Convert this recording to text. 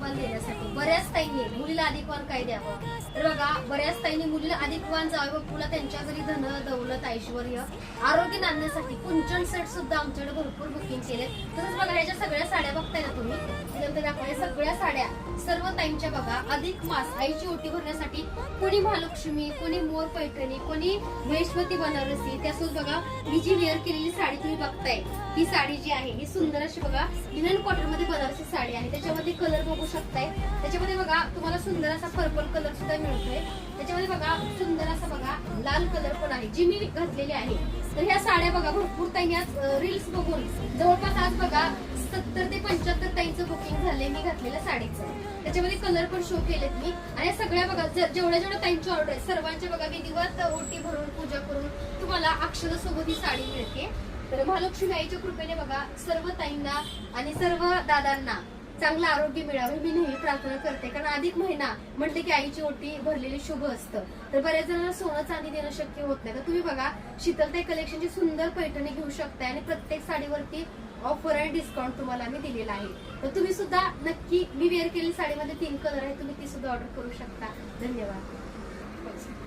वाण देण्यासाठी बऱ्याच ताईंनी मुलीला अधिक वाण काय द्यावं तर बघा, बऱ्याच ताईंनी मुलीला अधिक वाण जावं पुन्हा त्यांच्या घरी धन दौलत ऐश्वर्य आरोग्य आणण्यासाठी कुंचन सेट सुद्धा आमच्याकडे भरपूर बुकिंग केले। तसंच बघा ह्याच्या सगळ्या साड्या बघताय ना तुम्ही, त्यानंतर आपण सगळ्या साड्या सर्व ताईंच्या बघा अधिक मास आईची ओटी भरण्यासाठी कोणी महालक्ष्मी, कोणी मोर पैठणी, कोणी महेश्वती बनारसी, त्यासोबत बघा मी जी वेअर केलेली साडी तुम्ही बघताय, ही साडी जी आहे ही सुंदर अशी बघा लिनन कॉटन मध्ये बनारसी साडी आहे। त्याच्यामध्ये कलर बघू शकताय, त्याच्यामध्ये बघा तुम्हाला सुंदर असा पर्पल कलर सुद्धा मिळतोय, त्याच्यामध्ये बघा सुंदर असा बघा लाल कलर पण आहे जी मी घातलेली आहे। तर ह्या साड्या बघा भरपूर ताईंनी आज रील्स बघून जवळपास आज बघा 70 ते 75 ताईंचं बुकिंग झालंय मी घातलेल्या साडीचं। त्याच्यामध्ये कलर पण शो केलेत मी, आणि सगळ्या बघा जेवढ्या ताईंची ऑर्डर आहे सर्वांच्या बघा विधिवत ओटी भरून पूजा करून तुम्हाला अक्षरासोबत ही साडी मिळते। तर महालक्ष्मी आईच्या कृपेने बघा सर्व ताईंना आणि सर्व दादांना चांगलं आरोग्य मिळावं मी नेहमी प्रार्थना करते, कारण अधिक महिना म्हटले की आईची ओटी भरलेली शुभ असतं। तर बऱ्याच जणांना सोनं चांदी देणं शक्य होत नाही, तर तुम्ही बघा शीतलताई कलेक्शनची सुंदर पैठणी घेऊ शकताय आणि प्रत्येक साडीवरती ऑफर आणि डिस्काउंट तुम्हाला आम्ही दिलेला आहे। तर तुम्ही सुद्धा नक्की मी वेअर केलेली साडीमध्ये 3 कलर आहे, तुम्ही ती सुद्धा ऑर्डर करू शकता। धन्यवाद।